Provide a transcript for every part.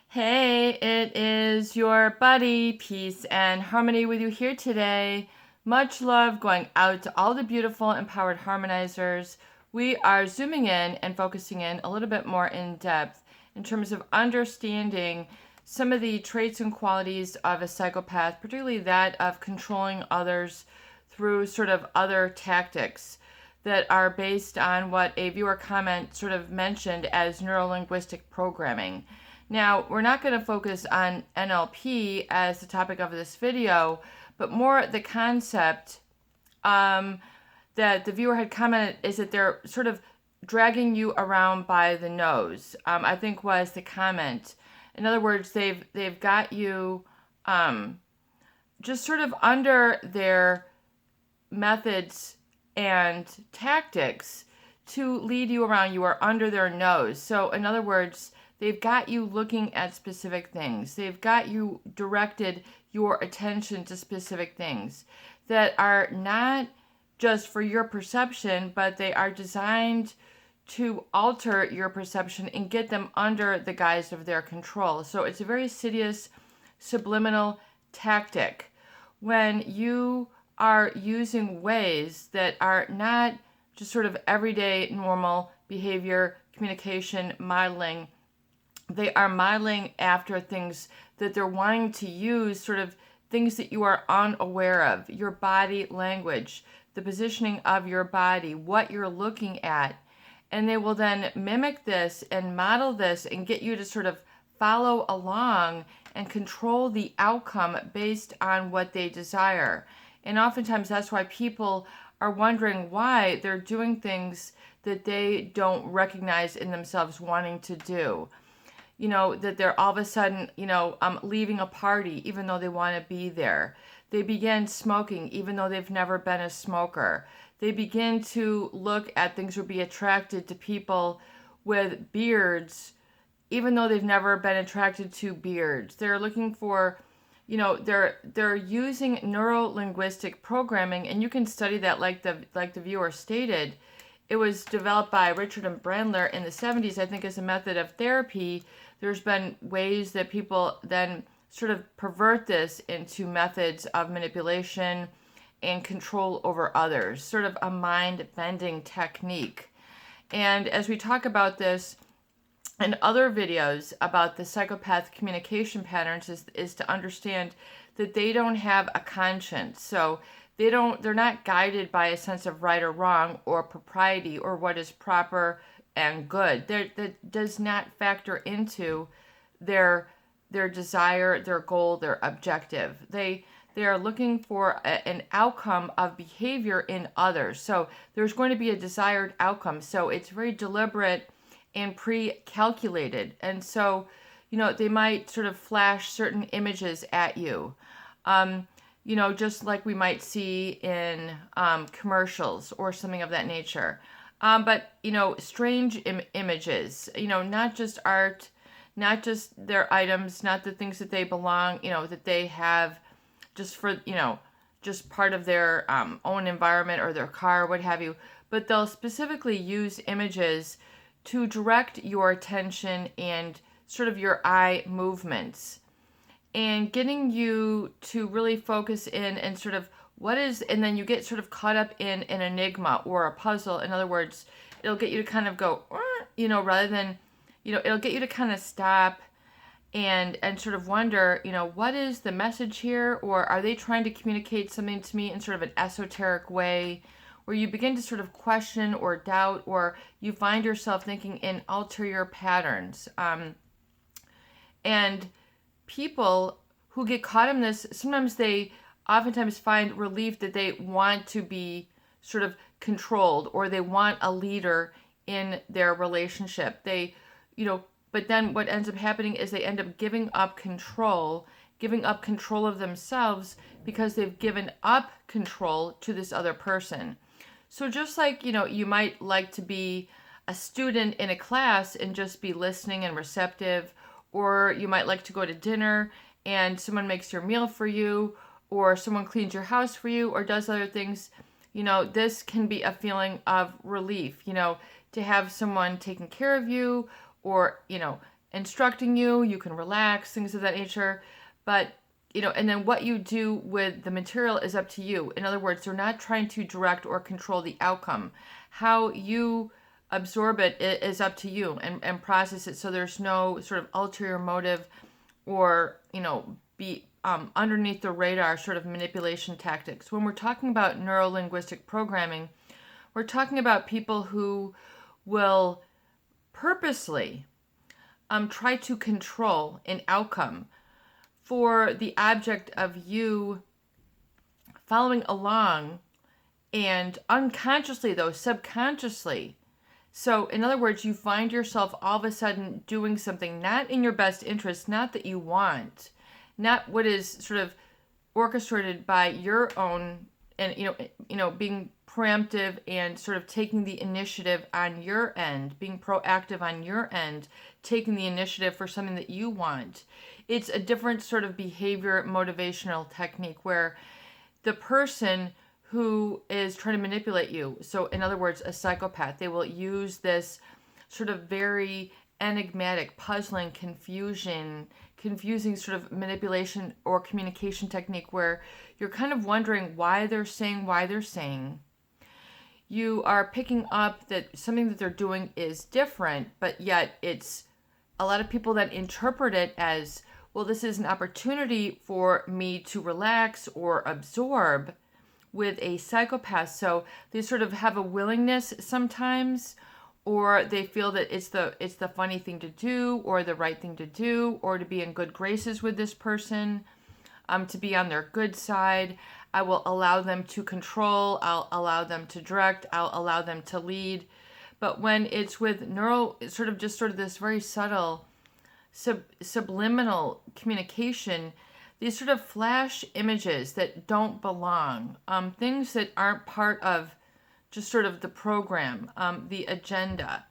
Hey, it is your buddy, Peace and Harmony with you here today. Much love going out to all the beautiful, empowered harmonizers. We are zooming in and focusing in a little bit more in depth in terms of understanding some of the traits and qualities of a psychopath, particularly that of controlling others through sort of other tactics that are based on what a viewer comment sort of mentioned as neurolinguistic programming. Now, we're not going to focus on NLP as the topic of this video, but more the concept that the viewer had commented is that they're sort of dragging you around by the nose, I think was the comment. In other words, they've got you just sort of under their methods and tactics to lead you around. You are under their nose. So, in other words, they've got you looking at specific things. They've got you directed your attention to specific things that are not just for your perception, but they are designed to alter your perception and get them under the guise of their control. So it's a very insidious subliminal tactic when you are using ways that are not just sort of everyday normal behavior, communication, modeling. They are modeling after things that they're wanting to use, sort of things that you are unaware of, your body language, the positioning of your body, what you're looking at. And they will then mimic this and model this and get you to sort of follow along and control the outcome based on what they desire. And oftentimes that's why people are wondering why they're doing things that they don't recognize in themselves wanting to do. That they're all of a sudden, leaving a party even though they want to be there. They begin smoking even though they've never been a smoker. They begin to look at things or be attracted to people with beards even though they've never been attracted to beards. They're looking for, they're using neuro-linguistic programming, and you can study that like the viewer stated. It was developed by Richard and Brandler in the 70s, I think, as a method of therapy. There's been ways that people then sort of pervert this into methods of manipulation and control over others, sort of a mind-bending technique. And as we talk about this in other videos about the psychopath communication patterns is to understand that they don't have a conscience. So they're not guided by a sense of right or wrong or propriety or what is proper and good. That does not factor into their desire, their goal, their objective. They are looking for an outcome of behavior in others. So there's going to be a desired outcome. So it's very deliberate and pre-calculated. And so, they might sort of flash certain images at you. Just like we might see in commercials or something of that nature. But, strange images, not just art, not just their items, not the things that they belong, that they have just for, just part of their own environment or their car, what have you. But they'll specifically use images to direct your attention and sort of your eye movements and getting you to really focus in and sort of and then you get sort of caught up in an enigma or a puzzle. In other words, it'll get you to kind of go, rather than, it'll get you to kind of stop and sort of wonder, what is the message here? Or are they trying to communicate something to me in sort of an esoteric way? Where you begin to sort of question or doubt, or you find yourself thinking in ulterior patterns. And people who get caught in this, sometimes they oftentimes find relief that they want to be sort of controlled, or they want a leader in their relationship. But then what ends up happening is they end up giving up control of themselves because they've given up control to this other person. So just like, you might like to be a student in a class and just be listening and receptive, or you might like to go to dinner and someone makes your meal for you, or someone cleans your house for you, or does other things, this can be a feeling of relief, to have someone taking care of you, or, instructing you. You can relax, things of that nature. But, and then what you do with the material is up to you. In other words, they're not trying to direct or control the outcome. How you absorb it is up to you, and process it, so there's no sort of ulterior motive or, be underneath the radar sort of manipulation tactics. When we're talking about neuro-linguistic programming, we're talking about people who will purposely try to control an outcome for the object of you following along, and unconsciously, though, subconsciously. So, in other words, you find yourself all of a sudden doing something not in your best interest, not that you want, not what is sort of orchestrated by your own, and being preemptive and sort of taking the initiative on your end, being proactive on your end, taking the initiative for something that you want. It's a different sort of behavior motivational technique where the person who is trying to manipulate you, so in other words, a psychopath, they will use this sort of very enigmatic, puzzling, confusing sort of manipulation or communication technique where you're kind of wondering why they're saying. You are picking up that something that they're doing is different, but yet it's a lot of people that interpret it as, well, this is an opportunity for me to relax or absorb with a psychopath. So they sort of have a willingness sometimes, or they feel that it's the funny thing to do, or the right thing to do, or to be in good graces with this person, to be on their good side. I will allow them to control. I'll allow them to direct. I'll allow them to lead. But when it's with it's sort of this very subtle, subliminal communication, these sort of flash images that don't belong, things that aren't part of just sort of the program, the agenda,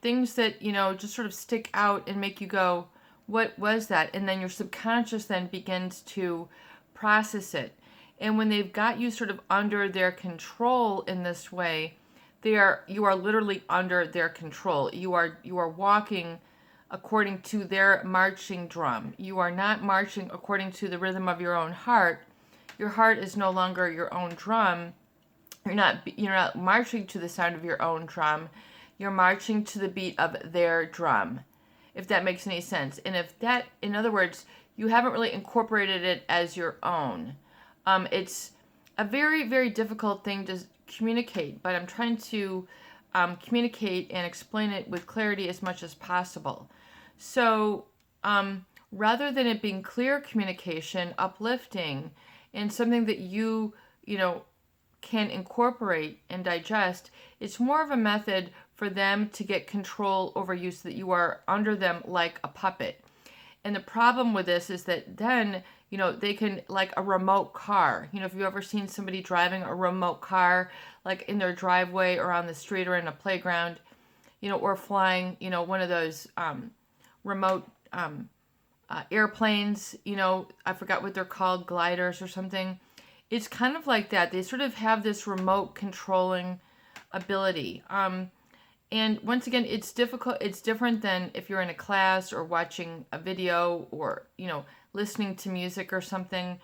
things that, just sort of stick out and make you go, what was that? And then your subconscious then begins to process it. And when they've got you sort of under their control in this way, you are literally under their control. You are walking according to their marching drum. You are not marching according to the rhythm of your own heart. Your heart is no longer your own drum. You're not marching to the sound of your own drum. You're marching to the beat of their drum, if that makes any sense. And if that, in other words, you haven't really incorporated it as your own. It's a very, very difficult thing to communicate, but I'm trying to communicate and explain it with clarity as much as possible. So rather than it being clear communication, uplifting, and something that you can incorporate and digest, it's more of a method for them to get control over you so that you are under them like a puppet. And the problem with this is that then, they can, like a remote car. If you've ever seen somebody driving a remote car, like in their driveway or on the street or in a playground, or flying, one of those remote airplanes, I forgot what they're called, gliders or something. It's kind of like that. They sort of have this remote controlling ability. And once again, it's difficult. It's different than if you're in a class or watching a video or, listening to music or something.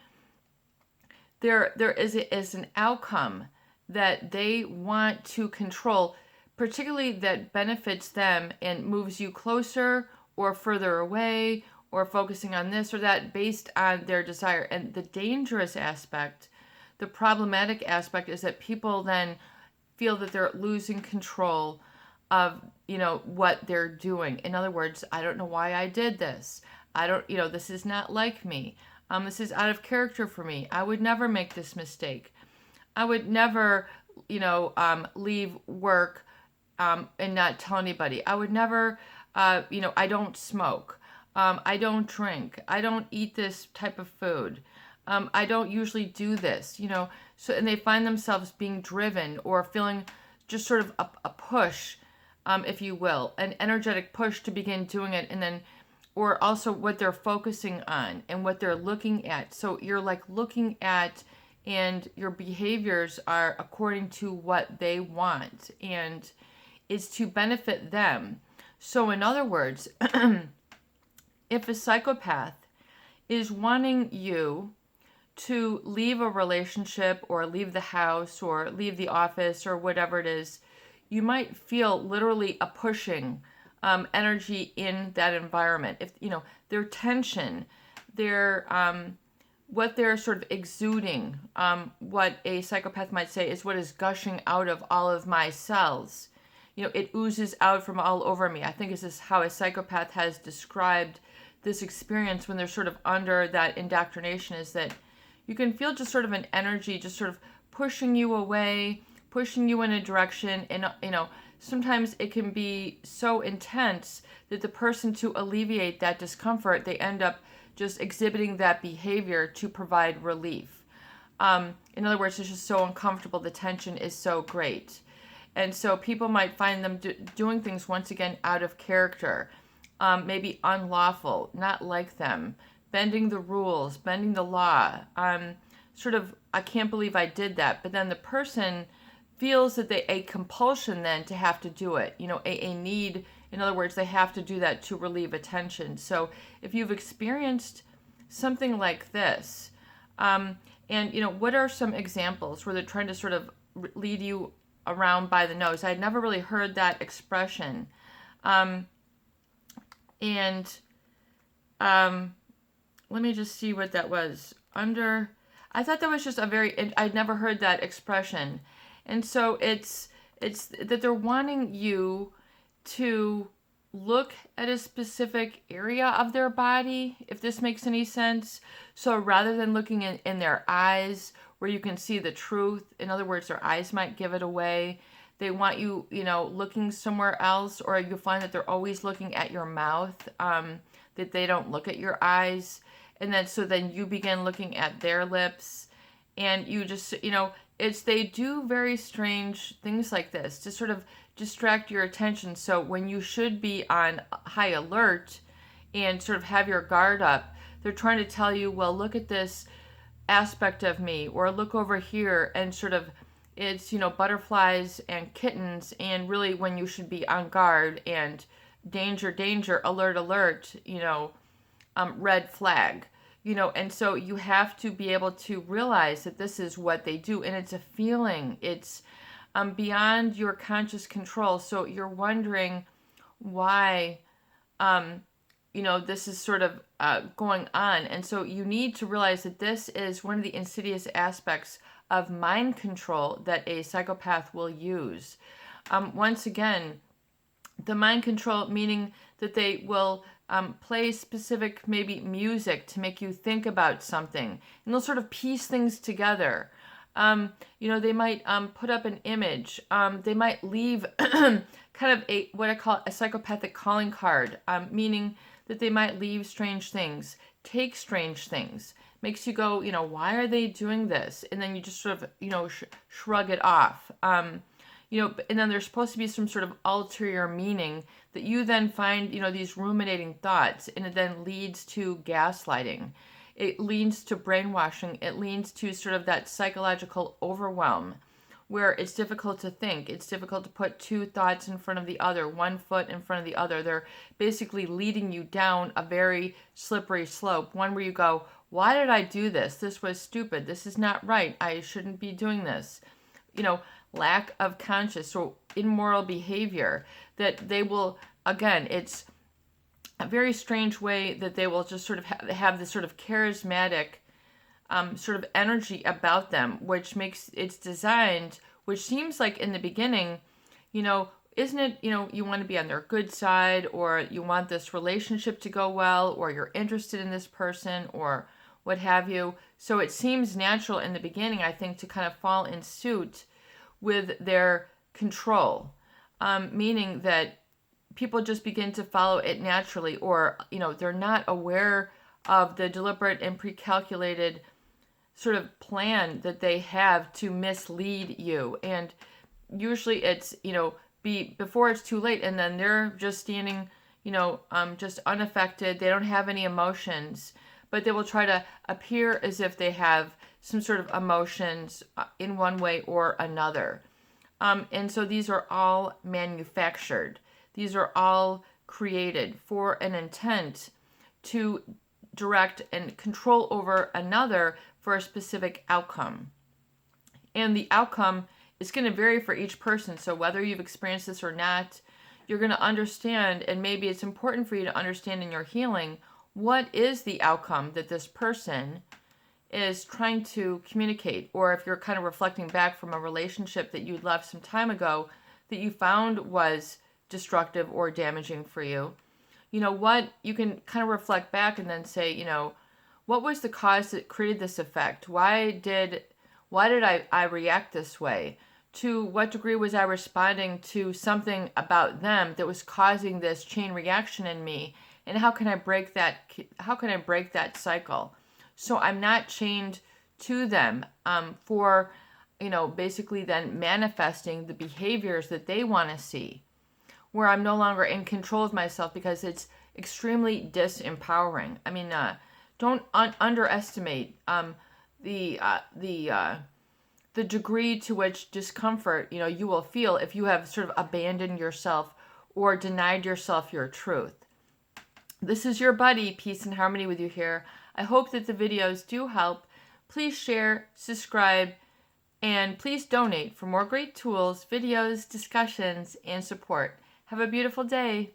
There is an outcome that they want to control, particularly that benefits them and moves you closer or further away or focusing on this or that based on their desire. And the dangerous aspect, the problematic aspect, is that people then feel that they're losing control of, what they're doing. In other words, I don't know why I did this. I don't, this is not like me. This is out of character for me. I would never make this mistake. I would never, leave work and not tell anybody. I would never, I don't smoke. I don't drink. I don't eat this type of food. I don't usually do this, So, and they find themselves being driven or feeling just sort of a push, if you will, an energetic push to begin doing it, and then, or also what they're focusing on and what they're looking at. So you're like looking at, and your behaviors are according to what they want, and it's to benefit them. So in other words, if a psychopath is wanting you to leave a relationship or leave the house or leave the office or whatever it is, you might feel literally a pushing energy in that environment. If their tension, their what they're sort of exuding, what a psychopath might say is what is gushing out of all of my cells. It oozes out from all over me. I think this is how a psychopath has described this experience when they're sort of under that indoctrination, is that you can feel just sort of an energy just sort of pushing you away, pushing you in a direction. And, sometimes it can be so intense that the person, to alleviate that discomfort, they end up just exhibiting that behavior to provide relief. In other words, it's just so uncomfortable. The tension is so great. And so people might find them doing things, once again, out of character, maybe unlawful, not like them, bending the rules, bending the law, sort of, I can't believe I did that. But then the person feels that a compulsion then to have to do it, a need. In other words, they have to do that to relieve attention. So if you've experienced something like this, and, what are some examples where they're trying to sort of lead you around by the nose? I'd never really heard that expression. Let me just see what that was. I thought that was just I'd never heard that expression. And so it's that they're wanting you to look at a specific area of their body, if this makes any sense. So rather than looking in their eyes where you can see the truth, in other words, their eyes might give it away. They want you, looking somewhere else, or you find that they're always looking at your mouth, that they don't look at your eyes. And then you begin looking at their lips, and you just, they do very strange things like this to sort of distract your attention. So when you should be on high alert and sort of have your guard up, they're trying to tell you, well, look at this aspect of me, or look over here, and sort of it's, butterflies and kittens, and really when you should be on guard and danger, danger, alert, alert, red flag. And so you have to be able to realize that this is what they do, and it's a feeling. It's beyond your conscious control. So you're wondering why, this is sort of going on. And so you need to realize that this is one of the insidious aspects of mind control that a psychopath will use. Once again, the mind control meaning that they will play specific maybe music to make you think about something, and they'll sort of piece things together. They might put up an image. They might leave kind of what I call a psychopathic calling card, meaning that they might leave strange things, take strange things. Makes you go, why are they doing this? And then you just sort of, shrug it off. And then there's supposed to be some sort of ulterior meaning that you then find, these ruminating thoughts, and it then leads to gaslighting. It leads to brainwashing. It leads to sort of that psychological overwhelm where it's difficult to think. It's difficult to put two thoughts in front of the other, one foot in front of the other. They're basically leading you down a very slippery slope, one where you go, why did I do this? This was stupid. This is not right. I shouldn't be doing this. Lack of conscious or immoral behavior that they will, again, it's a very strange way that they will just sort of have this sort of charismatic sort of energy about them, which makes it's designed, which seems like in the beginning, isn't it, you want to be on their good side, or you want this relationship to go well, or you're interested in this person, or what have you. So it seems natural in the beginning, I think, to kind of fall in suit with their control, meaning that people just begin to follow it naturally, or, they're not aware of the deliberate and pre-calculated sort of plan that they have to mislead you. And usually it's, before it's too late, and then they're just standing, just unaffected. They don't have any emotions, but they will try to appear as if they have some sort of emotions in one way or another. And so these are all manufactured. These are all created for an intent to direct and control over another for a specific outcome. And the outcome is going to vary for each person. So whether you've experienced this or not, you're going to understand, and maybe it's important for you to understand in your healing, what is the outcome that this person is trying to communicate. Or if you're kind of reflecting back from a relationship that you left some time ago that you found was destructive or damaging for you, what you can kind of reflect back and then say, what was the cause that created this effect? Why did I react this way? To what degree was I responding to something about them that was causing this chain reaction in me? And how can I break that cycle? So I'm not chained to them for, basically then manifesting the behaviors that they want to see, where I'm no longer in control of myself, because it's extremely disempowering. I mean, don't underestimate the degree to which discomfort, you will feel if you have sort of abandoned yourself or denied yourself your truth. This is your buddy, Peace and Harmony, with you here. I hope that the videos do help. Please share, subscribe, and please donate for more great tools, videos, discussions, and support. Have a beautiful day.